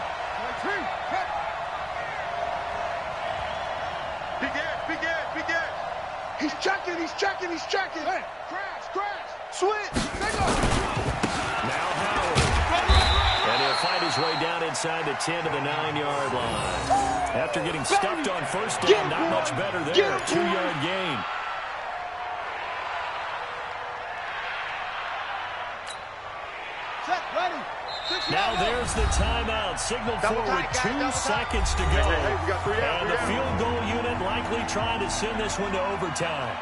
He's checking. Hey, crash. Switch. Now Howard. And he'll find his way down inside the 10 to the 9-yard line. After getting stuffed on 1st down, not much better there. 2-yard gain. Set, ready. Now there's the timeout. Signaled for with 2 seconds to go. And the field goal unit likely trying to send this one to overtime.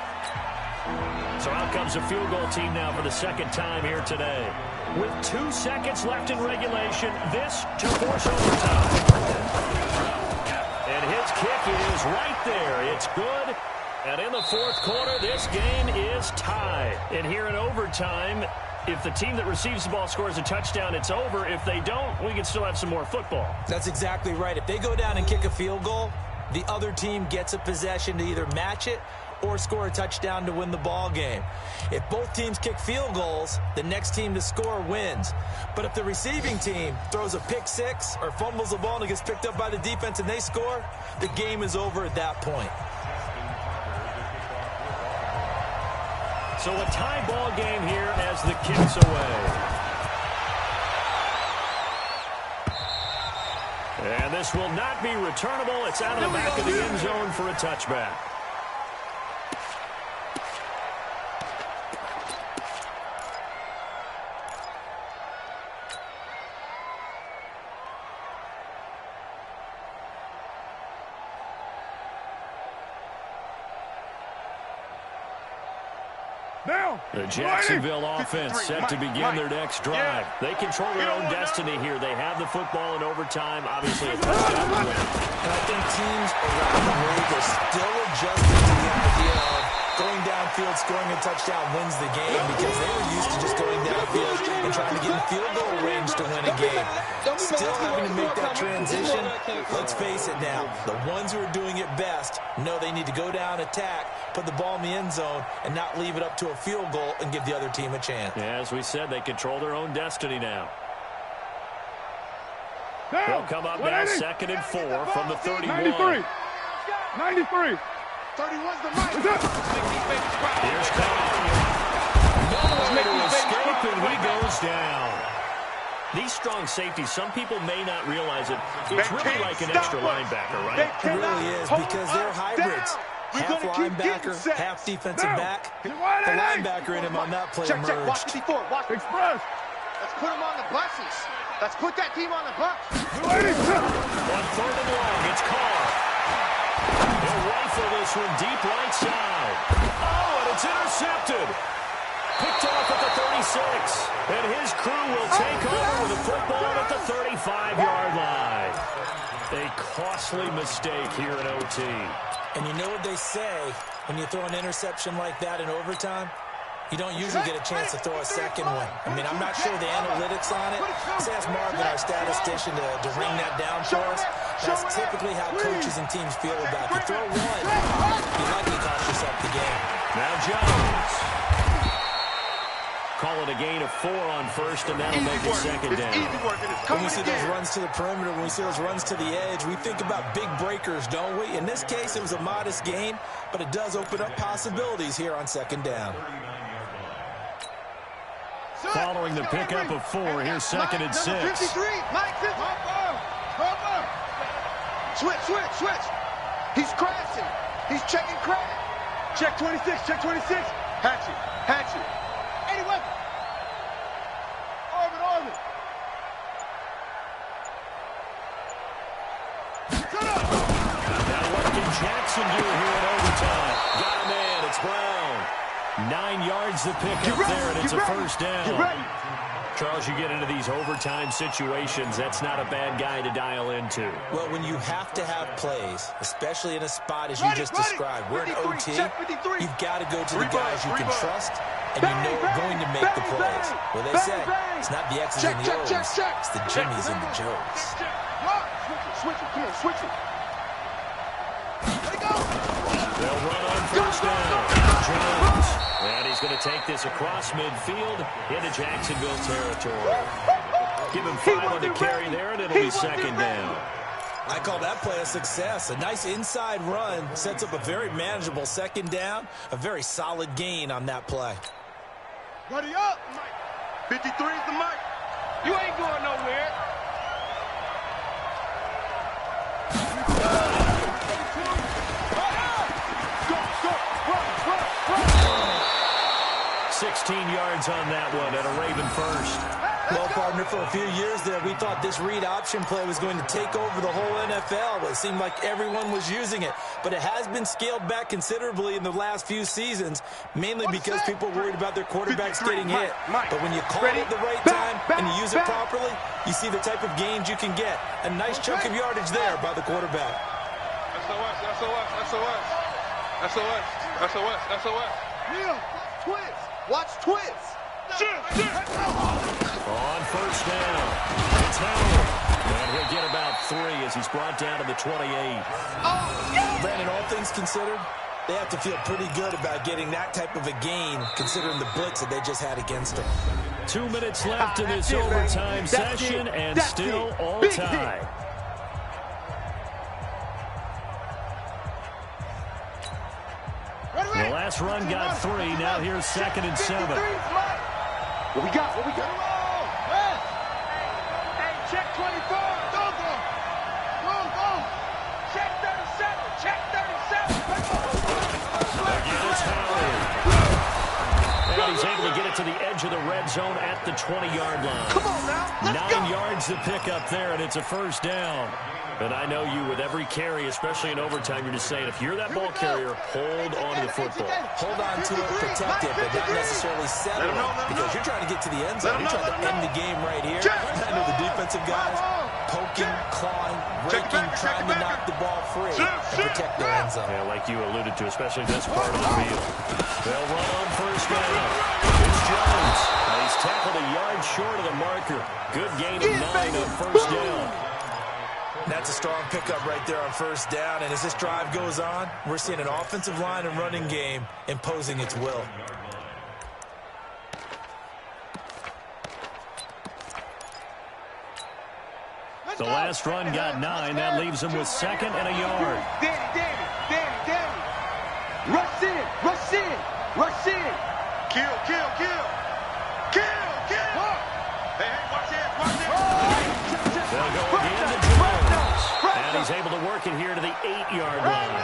So out comes the field goal team now for the 2nd time here today. With 2 seconds left in regulation, this to force overtime. And his kick is right there. It's good. And in the 4th quarter, this game is tied. And here in overtime, if the team that receives the ball scores a touchdown, it's over. If they don't, we can still have some more football. That's exactly right. If they go down and kick a field goal, the other team gets a possession to either match it or score a touchdown to win the ball game. If both teams kick field goals, the next team to score wins. But if the receiving team throws a pick 6 or fumbles the ball and it gets picked up by the defense and they score, the game is over at that point. So a tie ball game here as the kick's away. And this will not be returnable. It's out of the back of the end zone for a touchback. The Jacksonville offense set to begin their next drive. They control their own destiny here. They have the football in overtime. Obviously, a touchdown to win. And I think teams around the league are still adjusting to the idea of going downfield, scoring a touchdown wins the game because they were used to just going downfield and trying to get in field goal range to win a game. Still having to make that transition. Let's face it now, the ones who are doing it best know they need to go down, attack, put the ball in the end zone, and not leave it up to a field goal and give the other team a chance. Yeah, as we said, they control their own destiny now. They'll come up now 2nd and 4 from the 31. 93. 31's the mic. Here's Kyle. Nowhere to escape, and he goes down. These strong safeties, some people may not realize it. It's really like an extra linebacker, right? It really is because they're hybrids. half linebacker, half defensive back. The linebacker in him on that play Check, emerged. watch 54, watch Express. Let's put him on the buses. Let's put that team on the bus. On 3rd and long, it's Carr. He'll rifle this one deep right side. Oh, and it's intercepted. Picked off at the 36. And his crew will take over with the football at the 35-yard line. A costly mistake here in OT. And you know what they say when you throw an interception like that in overtime? You don't usually get a chance to throw a second one. I mean, I'm not sure the analytics on it. Let's ask Marvin, our statistician, to ring that down for us. That's typically how coaches and teams feel about it. You throw one, you likely cost yourself the game. Now Jones. Call it a gain of 4 on first, and that'll make it second down. When we see those runs to the perimeter, when we see those runs to the edge, we think about big breakers, don't we? In this case, it was a modest gain, but it does open up possibilities here on second down. Following the pickup of 4, here's second and 6. 53, Mike 50. Switch. He's crashing. He's checking credit. Check 26, check 26. Hatchet. Anyway. Orbit. Now what can Jackson do here in overtime? Got him in. It's Brown. 9 yards to pick up there, and it's a first down. Charles, you get into these overtime situations, that's not a bad guy to dial into. Well, when you have to have plays, especially in a spot as you just described, we're in OT, you've got to go to the guys you can trust, and you know are going to make the plays. Well, they say it's not the X's and the O's, it's the Jimmies and the Joes. Switch it. Come on, switch it. Let it go. They'll run on first down. Jones. And he's going to take this across midfield into Jacksonville territory. Give him 5 on the carry there, and it'll be second down. I call that play a success. A nice inside run sets up a very manageable second down, a very solid gain on that play. Ready up. 53 is the mic. You ain't going nowhere. 16 yards on that one at a Raven first. Well, partner, for a few years there, we thought this read option play was going to take over the whole NFL. It seemed like everyone was using it. But it has been scaled back considerably in the last few seasons, mainly because people are worried about their quarterbacks getting hit. But when you call it at the right time and you use it properly, you see the type of gains you can get. A nice chunk of yardage there by the quarterback. SOS. Neil, twist. Watch twist. On first down, it's Howard. And he'll get about 3 as he's brought down to the 28. Brandon, all things considered, they have to feel pretty good about getting that type of a gain, considering the blitz that they just had against them. 2 minutes left in this overtime session, and still all tied. The last run got 3. Now here's second and 7. What we got? Hey, check 24. Go. Check 37. Again, it's Howard. And he's able to get it to the edge of the red zone at the 20-yard line. Come on now. Let's 9 go. yards to pick up there, and it's a first down. And I know you, with every carry, especially in overtime, you're just saying, if you're that ball carrier, hold on to the football. Hold on to it, protect it, but not necessarily settle it, because you're trying to get to the end zone. You're trying to end the game right here. I know the defensive guys poking, clawing, raking, trying to knock the ball free and protect their end zone. Yeah, like you alluded to, especially this part of the field. They'll run on first down. It's Jones. He's tackled a yard short of the marker. Good gain of 9 on first down. That's a strong pickup right there on first down. And as this drive goes on, we're seeing an offensive line and running game imposing its will. The last run got 9. That leaves him with second and a yard. Danny. Rush in. Kill. Hey, watch it. They'll go again to Jones. And he's able to work it here to the 8-yard line.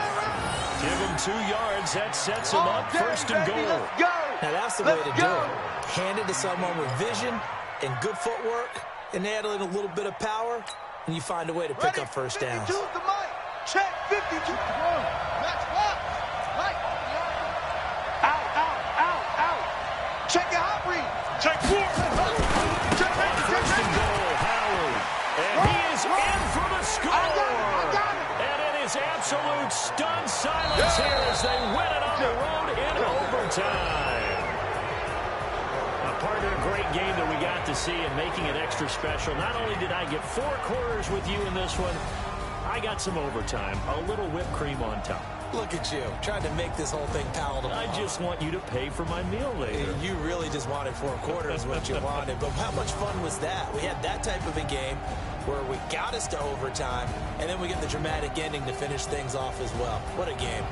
Give him 2 yards. That sets him up first and goal. Let's go. Now, that's the way to do it. Hand it to someone with vision and good footwork, and add in a little bit of power, and you find a way to pick up first downs. 52 the mic. Check 52. Match box. Right. Out. Check your hot read. Check 4. First and goal, Howard. And he is in for the score. I got it. And it is absolute stunned silence here as they win it on the road in overtime. Partner, a great game that we got to see and making it extra special. Not only did I get 4 quarters with you in this one, I got some overtime, a little whipped cream on top. Look at you, trying to make this whole thing palatable. I just want you to pay for my meal later. You really just wanted 4 quarters what you wanted, but how much fun was that? We had that type of a game where we got us to overtime, and then we get the dramatic ending to finish things off as well. What a game.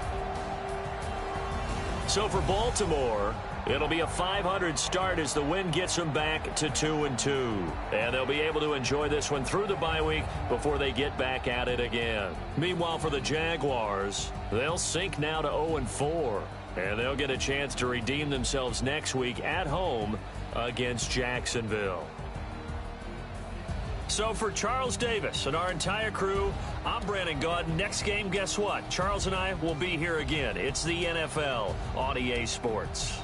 So for Baltimore, it'll be a 500 start as the win gets them back to 2-2. And they'll be able to enjoy this one through the bye week before they get back at it again. Meanwhile, for the Jaguars, they'll sink now to 0-4. And they'll get a chance to redeem themselves next week at home against Jacksonville. So for Charles Davis and our entire crew, I'm Brandon Gaudin. Next game, guess what? Charles and I will be here again. It's the NFL on EA Sports.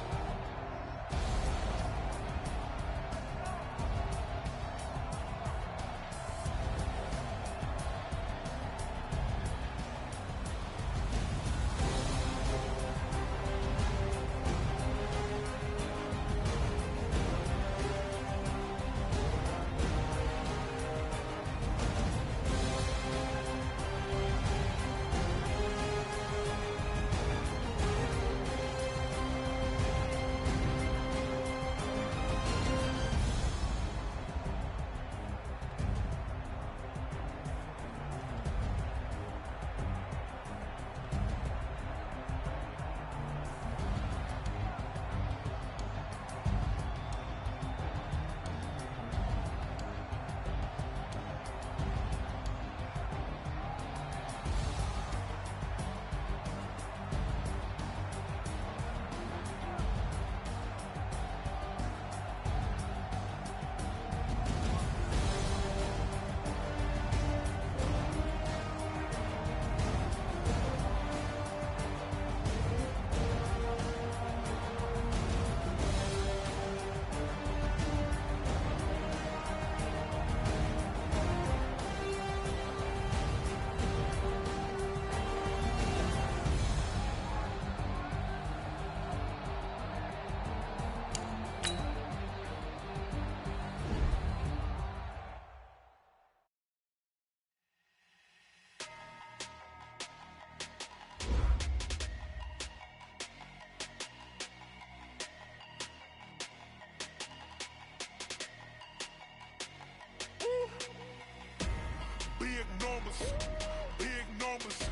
Big numbers.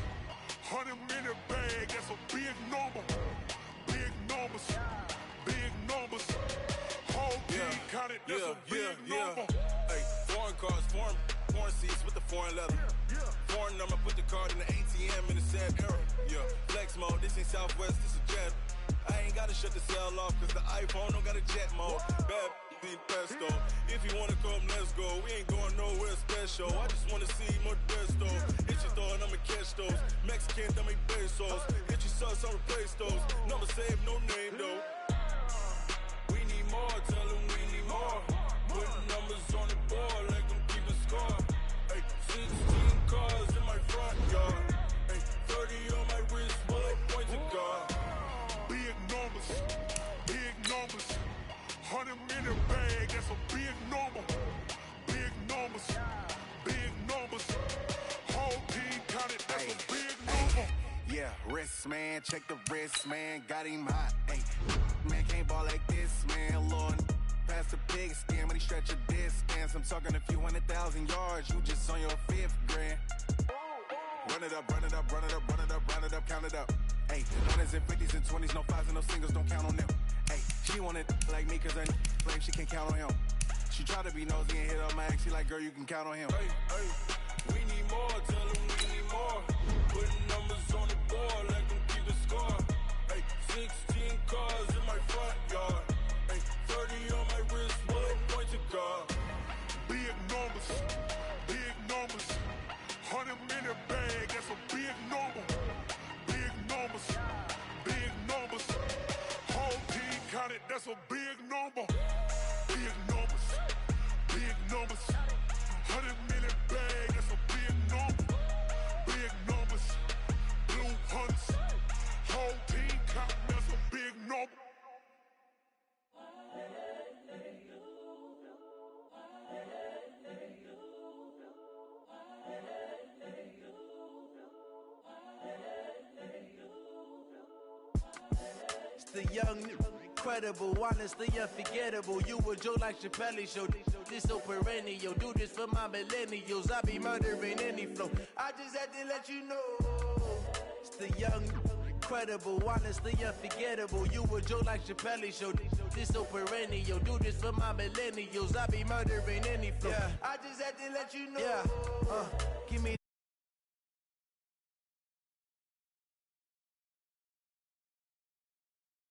100-minute bag, that's a big number. Big numbers. Whole team counted, that's a big number. Hey, foreign cars, foreign seats with the foreign leather. Foreign number, put the card in the ATM in the sad era. Yeah, flex mode, this ain't Southwest, this a jet. I ain't gotta shut the cell off, cause the iPhone don't got a jet mode. Bad need pesto. If you wanna come, let's go. We ain't going nowhere special. I just wanna see more Modesto. Hit your throw and I'ma catch those. Mexican, dummy pesos. Hit your sauce, I'll replace those. Number save, no name though. We need more, tell them we need more. Putting numbers on the board, like them keep a score. Hey, 16 cars in my front yard. Hey, 30 on my wrist, bullet points of God. Big numbers. 100-minute bag, that's a big number. Big numbers. Whole team counted, that's a big number. Yeah, wrist man, check the wrist man, got him hot. Ay, man can't ball like this, man. Lord, past the pig skin when he stretch a distance. I'm talking a few 100,000 yards, you just on your 5th grand. Run it up, count it up. Ay, 100s and 50s and 20s, no 5s and no singles, don't count on them. Ay, she want it like me cause her flame, she can't count on him. She try to be nosy and hit up my ex, she like, girl, you can count on him. We need more, tell them we need more. Putting numbers on the board like them that's a big number. Big numbers, big numbers. 100 million bag, that's a big number. Big numbers, blue hunts. Whole team count, that's a big number. It's the young, incredible, honestly unforgettable. You a Joe like Chappelle show. This so perennial. Do this for my millennials. I be murdering any flow. I just had to let you know. It's the young, incredible, honestly unforgettable. You a Joe like Chappelle show. This so perennial. Do this for my millennials. I be murdering any flow. Yeah. I just had to let you know. Yeah. Give me